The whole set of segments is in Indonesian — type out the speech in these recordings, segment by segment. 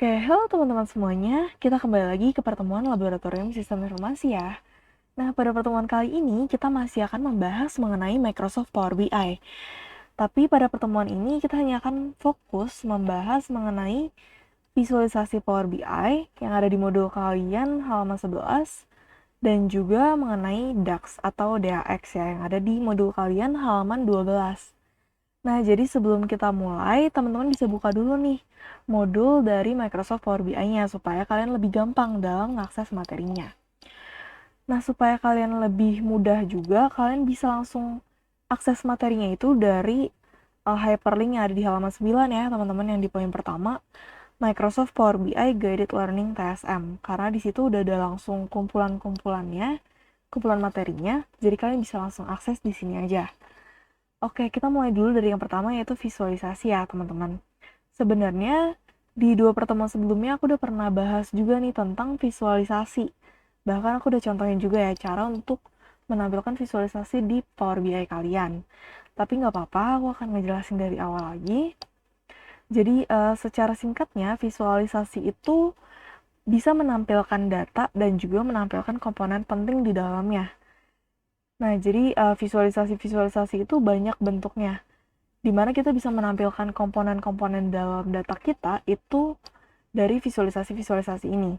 Oke, halo teman-teman semuanya. Kita kembali lagi ke pertemuan Laboratorium Sistem Informasi ya. Nah, pada pertemuan kali ini kita masih akan membahas mengenai Microsoft Power BI. Tapi pada pertemuan ini kita hanya akan fokus membahas mengenai visualisasi Power BI yang ada di modul kalian halaman 11 dan juga mengenai DAX atau DAX ya yang ada di modul kalian halaman 12. Nah, jadi sebelum kita mulai, teman-teman bisa buka dulu nih modul dari Microsoft Power BI-nya supaya kalian lebih gampang dalam mengakses materinya. Nah, supaya kalian lebih mudah juga, kalian bisa langsung akses materinya itu dari hyperlink yang ada di halaman 9 ya, teman-teman, yang di poin pertama, Microsoft Power BI Guided Learning TSM. Karena di situ udah ada langsung kumpulan-kumpulannya, kumpulan materinya, jadi kalian bisa langsung akses di sini aja. Oke, kita mulai dulu dari yang pertama yaitu visualisasi ya, teman-teman. Sebenarnya di 2 pertemuan sebelumnya aku udah pernah bahas juga nih tentang visualisasi. Bahkan aku udah contohin juga ya cara untuk menampilkan visualisasi di Power BI kalian. Tapi nggak apa-apa, aku akan ngejelasin dari awal lagi. Jadi secara singkatnya visualisasi itu bisa menampilkan data dan juga menampilkan komponen penting di dalamnya. Nah, jadi visualisasi-visualisasi itu banyak bentuknya, di mana kita bisa menampilkan komponen-komponen dalam data kita itu dari visualisasi-visualisasi ini.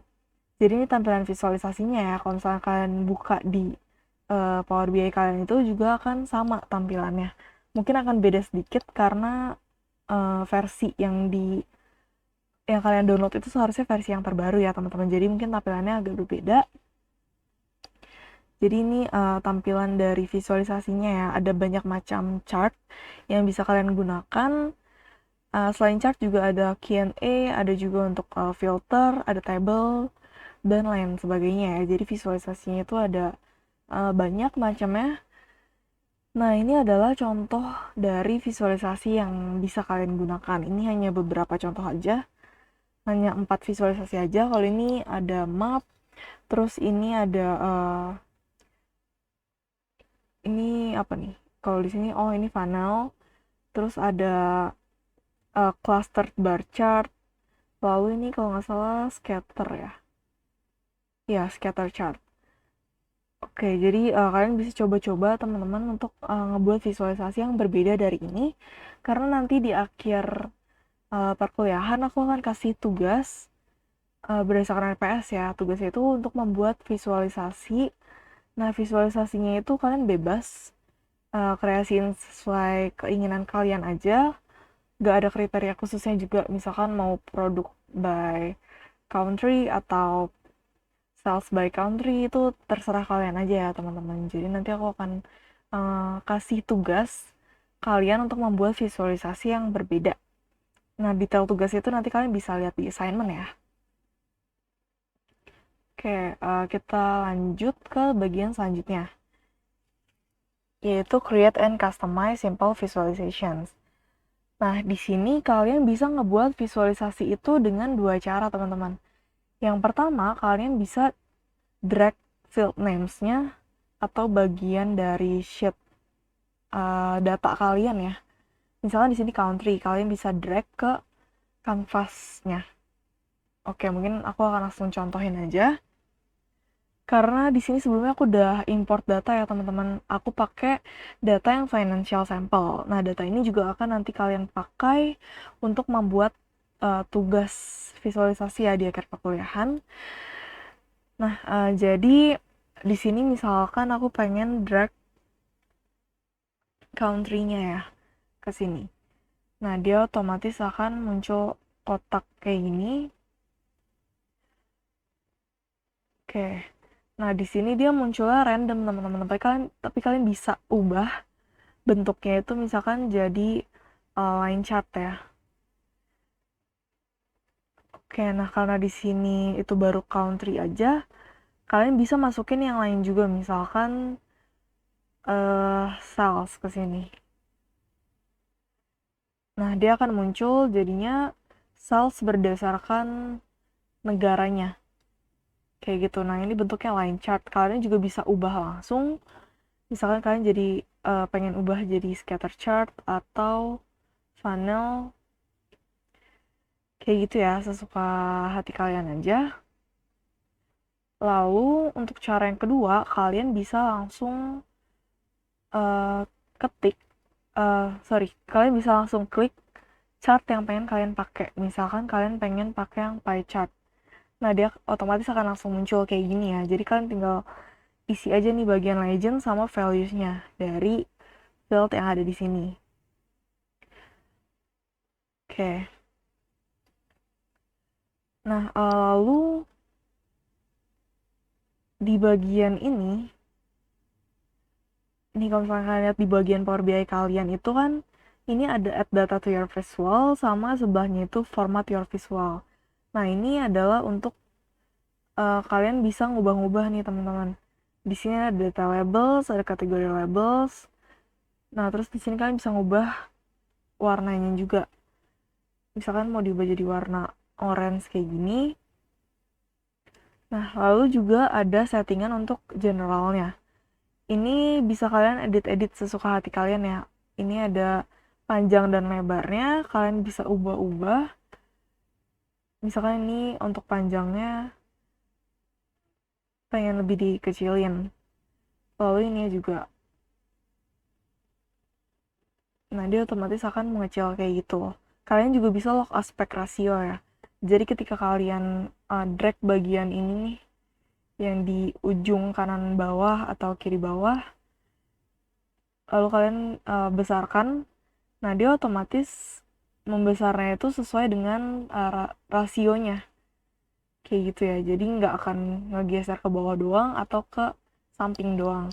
Jadi ini tampilan visualisasinya ya, kalau misalnya kalian buka di Power BI kalian itu juga akan sama tampilannya. Mungkin akan beda sedikit karena versi yang kalian download itu seharusnya versi yang terbaru ya teman-teman. Jadi mungkin tampilannya agak berbeda. Jadi ini tampilan dari visualisasinya ya, ada banyak macam chart yang bisa kalian gunakan. Selain chart juga ada Q&A, ada juga untuk filter, ada table, dan lain sebagainya ya. Jadi visualisasinya itu ada banyak macamnya. Nah, ini adalah contoh dari visualisasi yang bisa kalian gunakan. Ini hanya beberapa contoh aja. Hanya 4 visualisasi aja. Kalau ini ada map, terus ini ada ini apa nih? Kalau di sini ini funnel, terus ada clustered bar chart, lalu ini kalau nggak salah scatter ya. Ya, scatter chart. Oke, jadi kalian bisa coba-coba teman-teman untuk ngebuat visualisasi yang berbeda dari ini. Karena nanti di akhir perkuliahan aku akan kasih tugas berdasarkan RPS ya. Tugasnya itu untuk membuat visualisasi. Nah, visualisasinya itu kalian bebas kreasiin sesuai keinginan kalian aja. Gak ada kriteria khususnya juga, misalkan mau produk by country atau sales by country, itu terserah kalian aja ya teman-teman. Jadi nanti aku akan kasih tugas kalian untuk membuat visualisasi yang berbeda. Nah, detail tugas itu nanti kalian bisa lihat di assignment ya. Oke, kita lanjut ke bagian selanjutnya, yaitu create and customize simple visualizations. Nah, di sini kalian bisa ngebuat visualisasi itu dengan 2 cara, teman-teman. Yang pertama, kalian bisa drag field names-nya atau bagian dari sheet data kalian ya. Misalnya di sini country, kalian bisa drag ke kanvasnya. Oke, mungkin aku akan langsung contohin aja. Karena di sini sebelumnya aku udah import data ya teman-teman. Aku pakai data yang financial sample. Nah, data ini juga akan nanti kalian pakai untuk membuat tugas visualisasi ya di akhir perkuliahan. Nah, jadi di sini misalkan aku pengen drag country-nya ya ke sini. Nah, dia otomatis akan muncul kotak kayak gini. Oke. Nah, di sini dia munculnya random, teman-teman. Tapi kalian bisa ubah bentuknya itu misalkan jadi line chart ya. Oke, nah karena di sini itu baru country aja, kalian bisa masukin yang lain juga, misalkan sales ke sini. Nah, dia akan muncul jadinya sales berdasarkan negaranya. Kayak gitu. Nah, ini bentuknya line chart. Kalian juga bisa ubah langsung. Misalkan kalian jadi pengen ubah jadi scatter chart atau funnel Kayak gitu ya, sesuka hati kalian aja. Lalu untuk cara yang kedua, kalian bisa langsung eh, ketik, kalian bisa langsung klik chart yang pengen kalian pakai. Misalkan kalian pengen pakai yang pie chart. Nah, dia otomatis akan langsung muncul kayak gini ya. Jadi kalian tinggal isi aja nih bagian legend sama values-nya dari field yang ada di sini. Oke. Nah, lalu di bagian ini kalau misalnya kalian lihat di bagian Power BI kalian itu kan, ini ada add data to your visual, sama sebelahnya itu format your visual. Nah, ini adalah untuk kalian bisa ngubah-ngubah nih teman-teman. Di sini ada data labels, ada kategori labels. Nah, terus di sini kalian bisa ngubah warnanya juga. Misalkan mau diubah jadi warna orange kayak gini. Nah, lalu juga ada settingan untuk generalnya. Ini bisa kalian edit-edit sesuka hati kalian ya. Ini ada panjang dan lebarnya, kalian bisa ubah-ubah. Misalkan ini untuk panjangnya pengen lebih dikecilin. Lalu ini juga. Nah, dia otomatis akan mengecil kayak gitu. Kalian juga bisa lock aspect ratio ya. Jadi ketika kalian drag bagian ini nih, yang di ujung kanan bawah atau kiri bawah, lalu kalian besarkan, nah dia otomatis membesarnya itu sesuai dengan rasionya. Kayak gitu ya. Jadi nggak akan ngegeser ke bawah doang atau ke samping doang.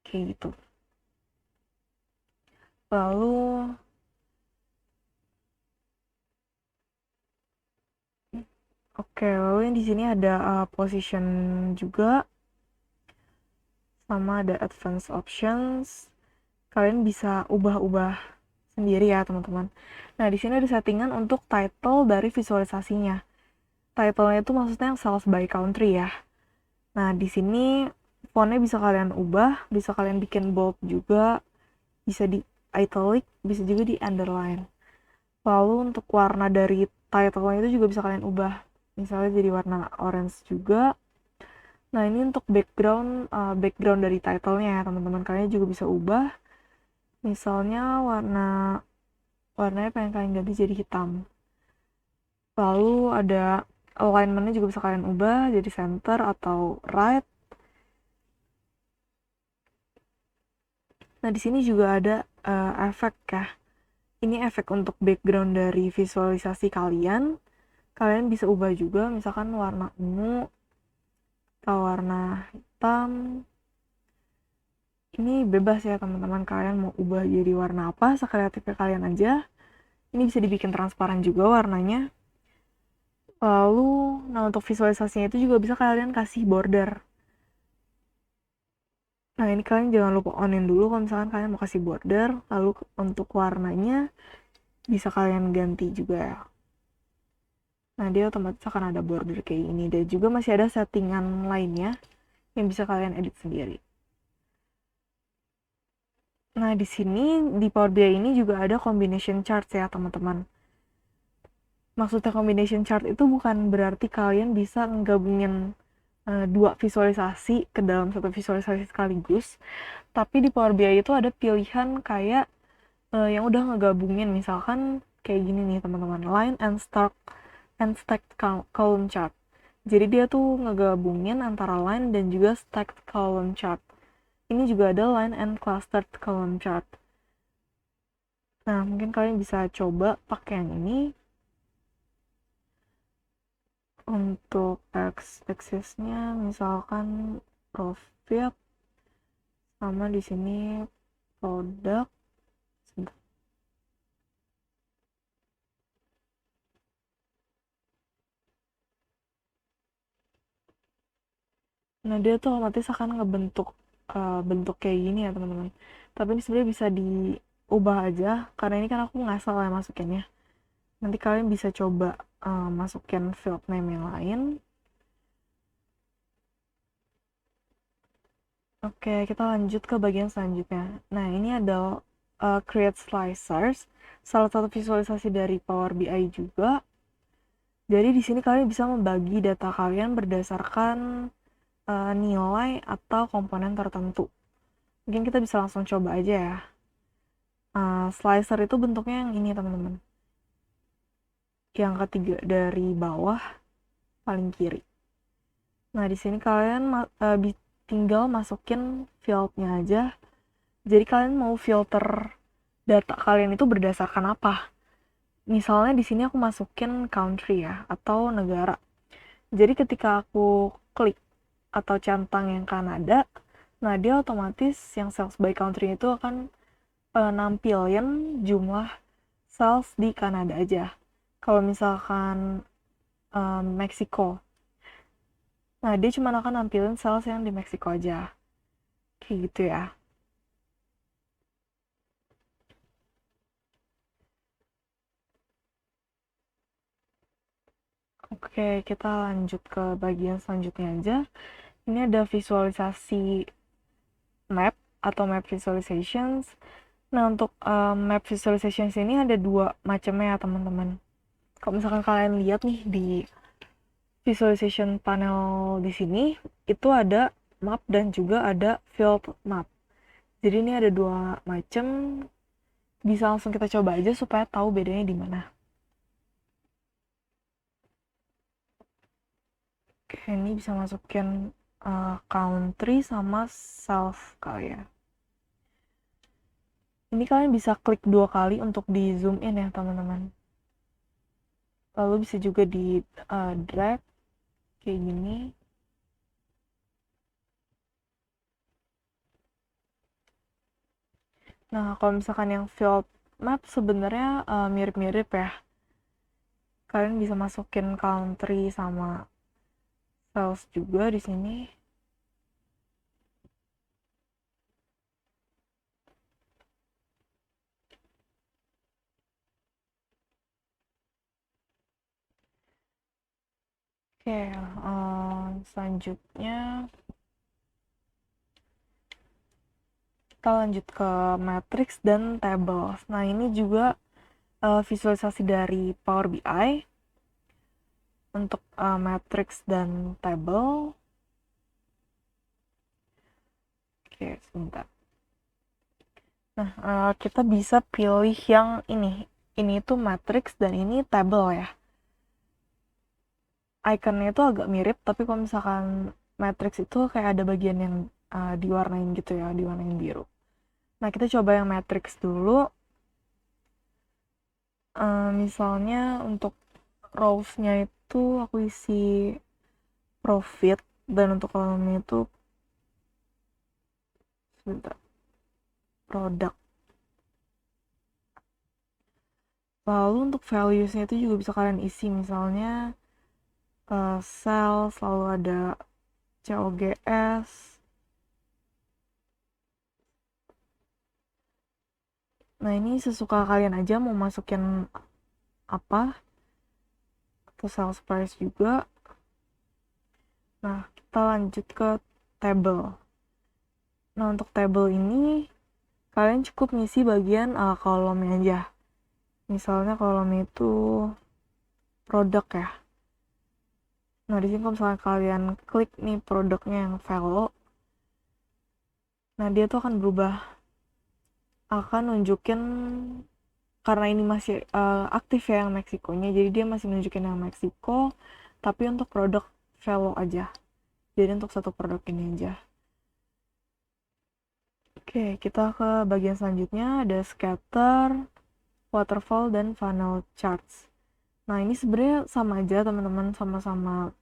Kayak gitu. Lalu lalu yang di sini ada position juga, sama ada advanced options. Kalian bisa ubah-ubah sendiri ya teman-teman. Nah, di sini ada settingan untuk title dari visualisasinya. Title-nya itu maksudnya yang sales by country ya. Nah, di sini fontnya bisa kalian ubah, bisa kalian bikin bold juga, bisa di italic, bisa juga di underline. Lalu untuk warna dari title-nya itu juga bisa kalian ubah. Misalnya jadi warna orange juga. Nah, ini untuk background dari title-nya ya, teman-teman. Kalian juga bisa ubah. Misalnya warnanya pengen kalian ganti jadi hitam. Lalu ada alignment-nya juga bisa kalian ubah jadi center atau right. Nah, di sini juga ada efek ya. Ini efek untuk background dari visualisasi kalian. Kalian bisa ubah juga, misalkan warna ungu atau warna hitam. Ini bebas ya teman-teman, kalian mau ubah jadi warna apa, sekreatifnya kalian aja. Ini bisa dibikin transparan juga warnanya. Lalu, nah untuk visualisasinya itu juga bisa kalian kasih border. Nah, ini kalian jangan lupa onin dulu kalau misalkan kalian mau kasih border. Lalu untuk warnanya bisa kalian ganti juga ya. Nah, dia otomatis akan ada border kayak ini. Dan juga masih ada settingan lainnya yang bisa kalian edit sendiri. Nah, di sini di Power BI ini juga ada combination chart ya, teman-teman. Maksudnya combination chart itu bukan berarti kalian bisa menggabungin dua visualisasi ke dalam satu visualisasi sekaligus. Tapi di Power BI itu ada pilihan kayak yang udah ngegabungin, misalkan kayak gini nih teman-teman, line and stacked column chart. Jadi dia tuh ngegabungin antara line dan juga stacked column chart. Ini juga ada line and clustered column chart. Nah, mungkin kalian bisa coba pakai yang ini. Untuk axisnya misalkan profit, sama di sini produk. Nah, dia tuh otomatis akan ngebentuk bentuk kayak gini ya teman-teman. Tapi ini sebenarnya bisa diubah aja, karena ini kan aku ngasal ya masukinnya. Nanti kalian bisa coba masukin field name yang lain. Oke, kita lanjut ke bagian selanjutnya. Nah, ini ada create slicers, salah satu visualisasi dari Power BI juga. Jadi di sini kalian bisa membagi data kalian berdasarkan nilai atau komponen tertentu. Mungkin kita bisa langsung coba aja ya. Slicer itu bentuknya yang ini teman-teman. Yang ketiga dari bawah paling kiri. Nah di sini kalian tinggal masukin fieldnya aja. Jadi kalian mau filter data kalian itu berdasarkan apa? Misalnya di sini aku masukin country ya atau negara. Jadi ketika aku klik atau centang yang Kanada, nah dia otomatis yang sales by country itu akan nampilin jumlah sales di Kanada aja. Kalau misalkan Meksiko, nah dia cuma akan nampilin sales yang di Meksiko aja. Kayak gitu ya. Oke, kita lanjut ke bagian selanjutnya aja. Ini ada visualisasi map atau map visualizations. Nah, untuk map visualizations ini ada dua macamnya ya, teman-teman. Kalau misalkan kalian lihat nih di visualization panel di sini, itu ada map dan juga ada field map. Jadi ini ada dua macam. Bisa langsung kita coba aja supaya tahu bedanya di mana. Oke, ini bisa masukin country sama self kali ya. Ini kalian bisa klik 2 kali untuk di zoom in ya teman-teman. Lalu bisa juga di drag kayak gini. Nah kalau misalkan yang field map sebenarnya mirip-mirip ya. Kalian bisa masukin country sama cells juga di sini. Oke, selanjutnya kita lanjut ke matrix dan tables. Nah ini juga visualisasi dari Power BI untuk matrix dan table. Oke, sebentar. Nah, kita bisa pilih yang ini. Ini tuh matrix dan ini table ya. Ikonnya itu agak mirip, tapi kalau misalkan matrix itu kayak ada bagian yang diwarnain gitu ya, diwarnain biru. Nah, kita coba yang matrix dulu. Misalnya untuk rows-nya itu aku isi profit, dan untuk kolomnya itu sebentar, produk. Lalu untuk values-nya itu juga bisa kalian isi, misalnya sales, lalu ada COGS. Nah ini sesuka kalian aja mau masukin apa, atau sales price juga. Nah kita lanjut ke table. Nah untuk table ini kalian cukup ngisi bagian kolomnya aja. Misalnya kolom itu produk ya. Nah di sini kalau misalnya kalian klik nih produknya yang value, nah dia tuh akan berubah, akan nunjukin, karena ini masih aktif ya yang Meksikonya, jadi dia masih nunjukin yang Meksiko tapi untuk produk value aja, jadi untuk satu produk ini aja. Oke, kita ke bagian selanjutnya, ada scatter, waterfall, dan funnel charts. Nah ini sebenarnya sama aja teman-teman, sama-sama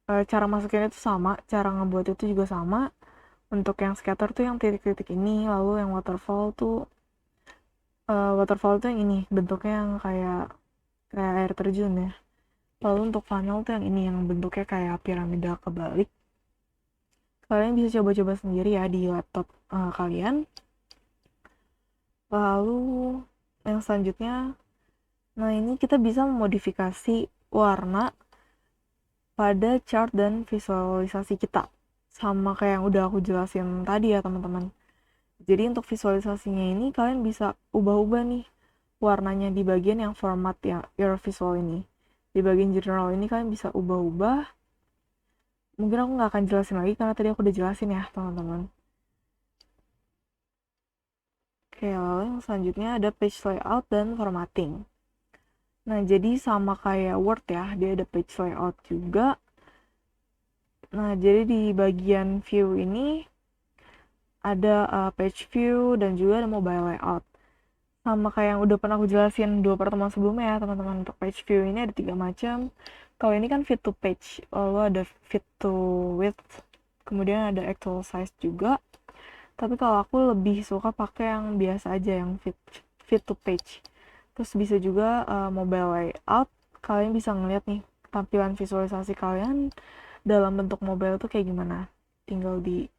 cara masukinnya itu sama, cara ngebuat itu juga sama. Untuk yang scatter tuh yang titik-titik ini, lalu yang waterfall tuh yang ini bentuknya yang kayak air terjun ya. Lalu untuk funnel tuh yang ini, yang bentuknya kayak piramida kebalik. Kalian bisa coba-coba sendiri ya di laptop kalian. Lalu yang selanjutnya, nah ini kita bisa memodifikasi warna pada chart dan visualisasi kita, sama kayak yang udah aku jelasin tadi ya teman-teman. Jadi untuk visualisasinya ini kalian bisa ubah-ubah nih warnanya di bagian yang format yang your visual ini. Di bagian general ini kalian bisa ubah-ubah. Mungkin aku nggak akan jelasin lagi karena tadi aku udah jelasin ya teman-teman. Oke, lalu yang selanjutnya ada page layout dan formatting. Nah, jadi sama kayak Word ya, dia ada page layout juga. Nah, jadi di bagian view ini ada page view dan juga ada mobile layout. Sama kayak yang udah pernah aku jelasin 2 pertemuan sebelumnya ya teman-teman. Untuk page view ini ada 3 macam. Kalau ini kan fit to page, lalu ada fit to width, kemudian ada actual size juga. Tapi kalau aku lebih suka pakai yang biasa aja, yang fit to page. Terus bisa juga mobile layout. Kalian bisa ngeliat nih tampilan visualisasi kalian dalam bentuk mobile tuh kayak gimana. Tinggal di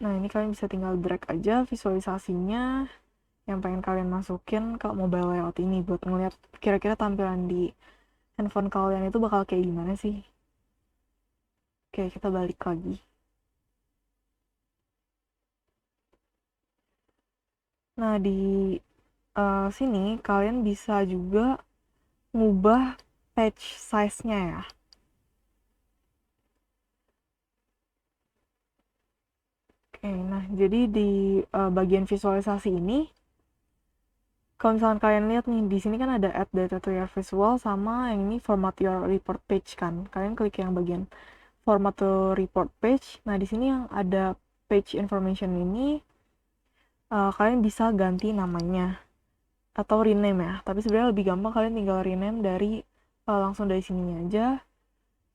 Nah, ini kalian bisa tinggal drag aja visualisasinya yang pengen kalian masukin ke mobile layout ini buat ngeliat kira-kira tampilan di handphone kalian itu bakal kayak gimana sih. Oke, kita balik lagi. Nah, di sini kalian bisa juga ngubah page size-nya ya. Oke, nah jadi di bagian visualisasi ini, kalau misalkan kalian lihat nih, di sini kan ada add data to your visual sama yang ini format your report page kan. Kalian klik yang bagian format to report page. Nah, di sini yang ada page information ini, kalian bisa ganti namanya atau rename ya. Tapi sebenarnya lebih gampang kalian tinggal rename dari langsung dari sininya aja.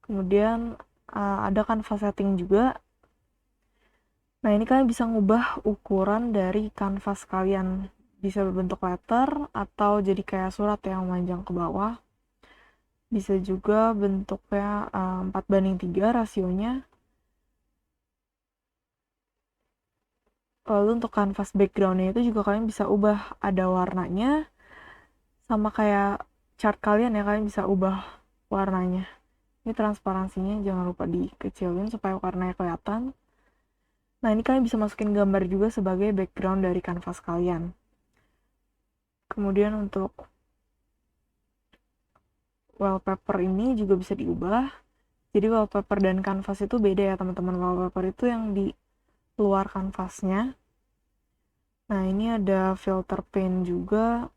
Kemudian ada canvas setting juga. Nah, ini kalian bisa ngubah ukuran dari kanvas kalian. Bisa berbentuk letter atau jadi kayak surat yang memanjang ke bawah. Bisa juga bentuknya 4:3 rasionya. Lalu untuk kanvas backgroundnya itu juga kalian bisa ubah, ada warnanya. Sama kayak chart kalian ya, kalian bisa ubah warnanya. Ini transparansinya jangan lupa dikecilin supaya warnanya kelihatan. Nah, ini kalian bisa masukin gambar juga sebagai background dari kanvas kalian. Kemudian untuk wallpaper ini juga bisa diubah. Jadi wallpaper dan kanvas itu beda ya teman-teman. Wallpaper itu yang di luar kanvasnya. Nah, ini ada filter paint juga.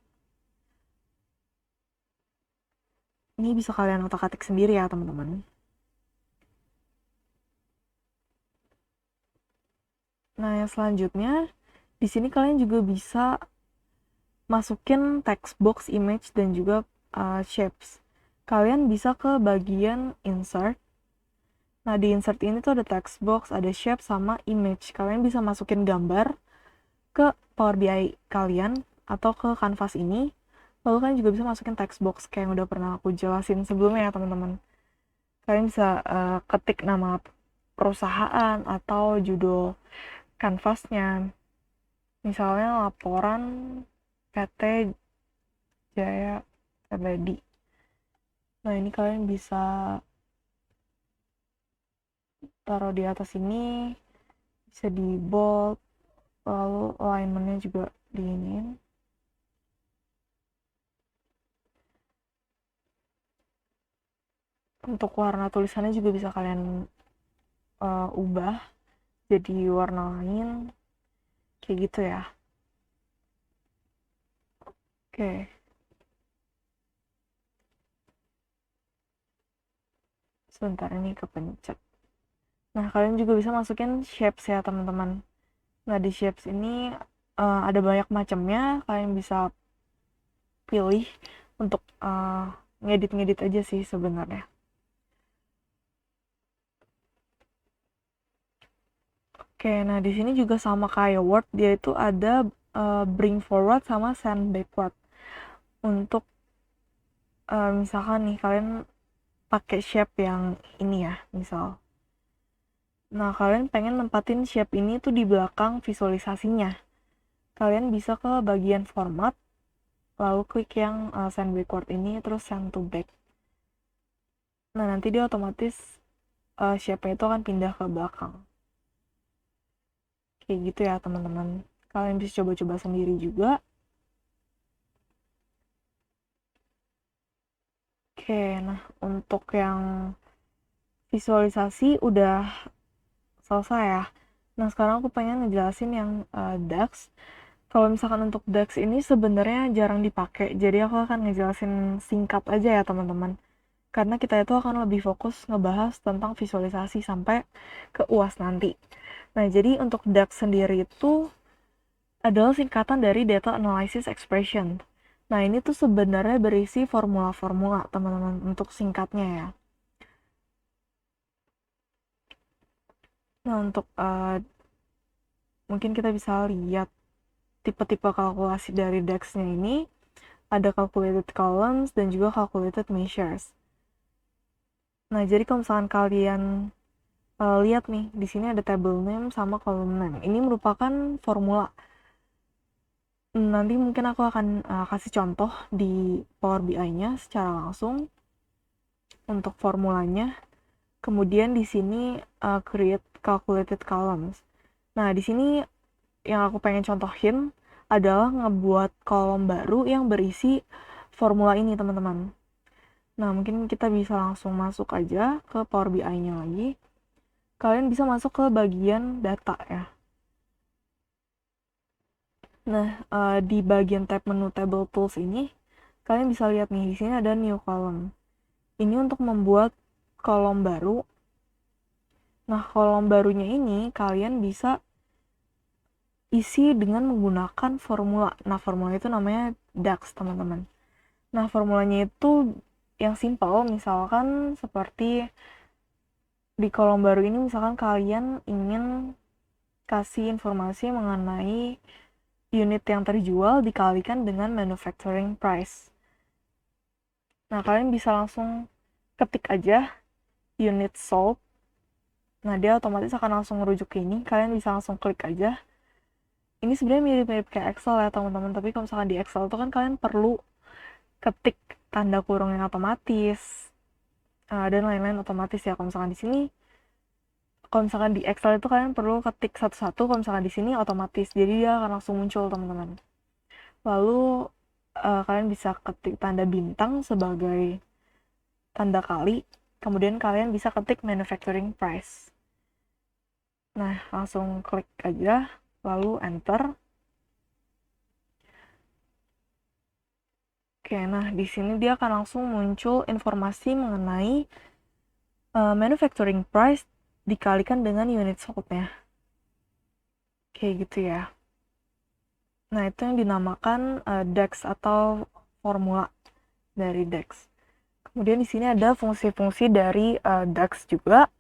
Ini bisa kalian otak-atik sendiri ya teman-teman. Nah, yang selanjutnya di sini kalian juga bisa masukin text box, image dan juga shapes. Kalian bisa ke bagian insert. Nah, di insert ini tuh ada text box, ada shape sama image. Kalian bisa masukin gambar ke Power BI kalian atau ke kanvas ini. Lalu kalian juga bisa masukin text box kayak yang udah pernah aku jelasin sebelumnya ya teman-teman. Kalian bisa ketik nama perusahaan atau judul kanvasnya. Misalnya laporan PT Jaya Abadi. Nah, ini kalian bisa taruh di atas ini, bisa di bold, lalu alignmentnya juga diinin. Untuk warna tulisannya juga bisa kalian ubah jadi warna lain, kayak gitu ya. Oke. Sebentar, ini kepencet. Nah, kalian juga bisa masukin shapes ya teman-teman. Nah, di shapes ini ada banyak macamnya. Kalian bisa pilih untuk ngedit-ngedit aja sih sebenarnya. Oke, nah di sini juga sama kayak Word, dia itu ada bring forward sama send backward. Untuk misalkan nih kalian pakai shape yang ini ya, misal. Nah, kalian pengen nempatin shape ini tuh di belakang visualisasinya. Kalian bisa ke bagian format, lalu klik yang send backward ini, terus send to back. Nah, nanti dia otomatis shape-nya itu akan pindah ke belakang. Kayak gitu ya teman-teman. Kalian bisa coba-coba sendiri juga. Oke, nah untuk yang visualisasi udah selesai ya. Nah sekarang aku pengen ngejelasin yang DAX. Kalau misalkan untuk DAX ini sebenarnya jarang dipakai, jadi aku akan ngejelasin singkat aja ya teman-teman. Karena kita itu akan lebih fokus ngebahas tentang visualisasi sampai ke UAS nanti. Nah, jadi untuk DAX sendiri itu adalah singkatan dari Data Analysis Expression. Nah, ini tuh sebenarnya berisi formula-formula, teman-teman, untuk singkatnya ya. Nah, untuk mungkin kita bisa lihat tipe-tipe kalkulasi dari DAX-nya ini, ada calculated columns dan juga calculated measures. Nah, jadi kalau misalkan kalian lihat nih, di sini ada table name sama column name. Ini merupakan formula. Nanti mungkin aku akan kasih contoh di Power BI-nya secara langsung untuk formulanya. Kemudian di sini create calculated columns. Nah, di sini yang aku pengen contohin adalah ngebuat kolom baru yang berisi formula ini, teman-teman. Nah, mungkin kita bisa langsung masuk aja ke Power BI-nya lagi. Kalian bisa masuk ke bagian data ya. Nah, di bagian tab menu table tools ini, kalian bisa lihat nih, di sini ada new column. Ini untuk membuat kolom baru. Nah, kolom barunya ini kalian bisa isi dengan menggunakan formula. Nah, formula itu namanya DAX, teman-teman. Nah, formulanya itu yang simple, misalkan seperti di kolom baru ini, misalkan kalian ingin kasih informasi mengenai unit yang terjual dikalikan dengan manufacturing price. Nah, kalian bisa langsung ketik aja unit sold. Nah, dia otomatis akan langsung merujuk ke ini. Kalian bisa langsung klik aja. Ini sebenarnya mirip-mirip kayak Excel ya, teman-teman. Tapi kalau misalkan di Excel itu kan kalian perlu ketik tanda kurung yang otomatis dan lain-lain otomatis ya. Kalau misalkan di sini, kalau misalkan di Excel itu kalian perlu ketik satu-satu. Kalau misalkan di sini otomatis, jadi dia akan langsung muncul, teman-teman. Lalu kalian bisa ketik tanda bintang sebagai tanda kali. Kemudian kalian bisa ketik manufacturing price. Nah, langsung klik aja, lalu enter. Oke, nah di sini dia akan langsung muncul informasi mengenai manufacturing price dikalikan dengan unit sold-nya. Kayak gitu ya. Nah, itu yang dinamakan DAX atau formula dari DAX. Kemudian di sini ada fungsi-fungsi dari DAX juga.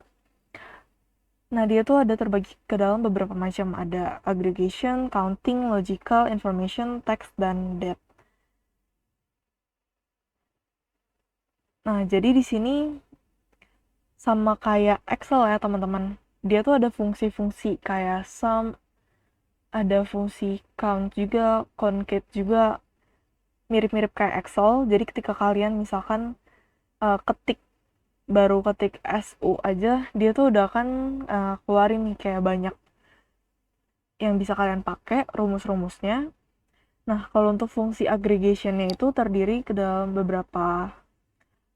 Nah, dia tuh ada terbagi ke dalam beberapa macam. Ada aggregation, counting, logical, information, text, dan depth. Nah, jadi di sini sama kayak Excel ya, teman-teman. Dia tuh ada fungsi-fungsi kayak sum, ada fungsi count juga, concate juga, mirip-mirip kayak Excel. Jadi ketika kalian misalkan baru ketik SU aja, dia tuh udah akan keluarin nih kayak banyak yang bisa kalian pakai rumus-rumusnya. Nah, kalau untuk fungsi aggregationnya itu terdiri ke dalam beberapa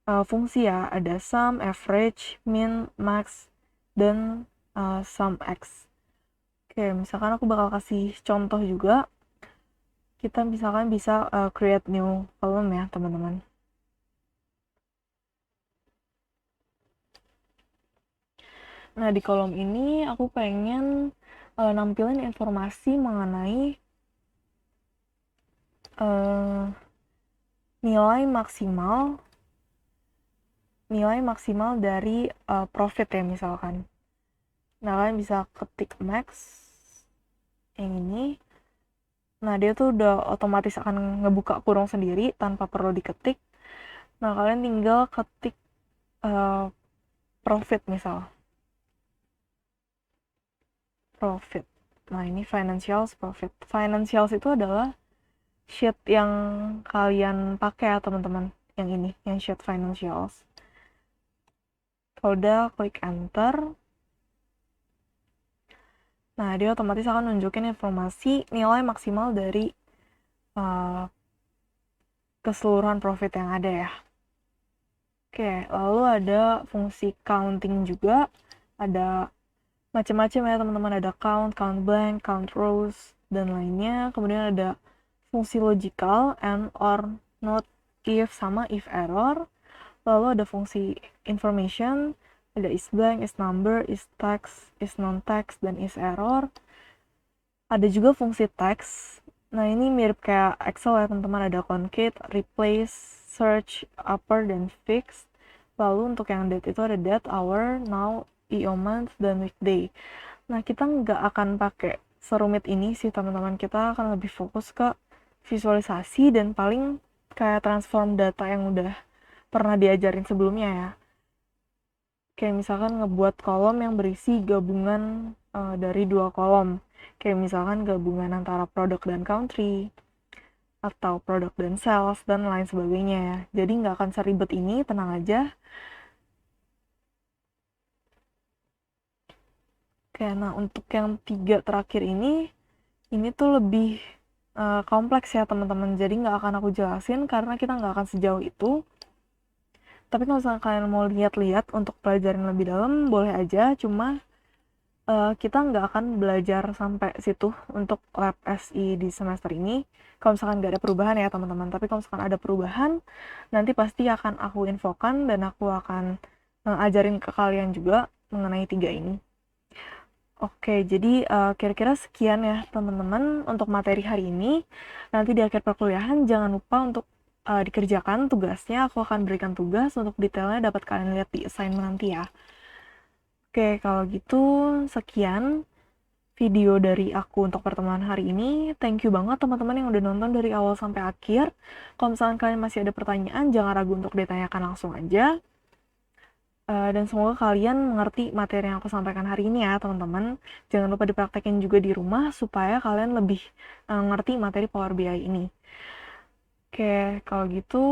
fungsi ya. Ada sum, average, min, max, dan sum x. Oke, misalkan aku bakal kasih contoh juga. Kita misalkan bisa create new column ya, teman-teman. Nah, di kolom ini aku pengen nampilin informasi mengenai nilai maksimal dari profit ya misalkan. Nah, kalian bisa ketik max yang ini. Nah, dia tuh udah otomatis akan ngebuka kurung sendiri tanpa perlu diketik. Nah, kalian tinggal ketik profit misal. Profit. Nah, ini financials profit. Financials itu adalah sheet yang kalian pakai ya, teman-teman. Yang ini, yang sheet financials. Kalau udah klik enter. Nah, dia otomatis akan nunjukin informasi nilai maksimal dari keseluruhan profit yang ada ya. Oke, lalu ada fungsi counting juga. Ada macam-macam ya teman-teman, ada count, count blank, count rows, dan lainnya. Kemudian ada fungsi logical, and, or, not, if, sama if error. Lalu ada fungsi information, ada is blank, is number, is text, is non-text, dan is error. Ada juga fungsi text. Nah, ini mirip kayak Excel ya teman-teman, ada concate, replace, search, upper, dan fixed. Lalu untuk yang date itu ada date, hour, now, EO month, dan weekday. Nah, kita nggak akan pakai serumit ini sih teman-teman, kita akan lebih fokus ke visualisasi dan paling kayak transform data yang udah pernah diajarin sebelumnya ya. Kayak misalkan ngebuat kolom yang berisi gabungan dari 2 kolom. Kayak misalkan gabungan antara produk dan country, atau produk dan sales, dan lain sebagainya ya. Jadi nggak akan seribet ini, tenang aja. Oke, nah untuk yang 3 terakhir ini tuh lebih kompleks ya teman-teman. Jadi nggak akan aku jelasin karena kita nggak akan sejauh itu. Tapi kalau misalnya kalian mau lihat-lihat untuk pelajarin lebih dalam, boleh aja. Cuma kita nggak akan belajar sampai situ untuk lab SI di semester ini. Kalau misalkan nggak ada perubahan ya teman-teman. Tapi kalau misalkan ada perubahan, nanti pasti akan aku infokan dan aku akan ajarin ke kalian juga mengenai 3 ini. Oke, jadi kira-kira sekian ya teman-teman untuk materi hari ini. Nanti di akhir perkuliahan jangan lupa untuk dikerjakan tugasnya. Aku akan berikan tugas untuk detailnya dapat kalian lihat di assignment nanti ya. Oke, kalau gitu sekian video dari aku untuk pertemuan hari ini. Thank you banget teman-teman yang udah nonton dari awal sampai akhir. Kalau misalkan kalian masih ada pertanyaan, jangan ragu untuk ditanyakan langsung aja. Dan semoga kalian mengerti materi yang aku sampaikan hari ini ya teman-teman. Jangan lupa dipraktekin juga di rumah supaya kalian lebih ngerti materi Power BI ini. Oke, kalau gitu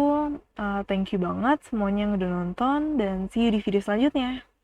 thank you banget semuanya yang udah nonton dan see you di video selanjutnya.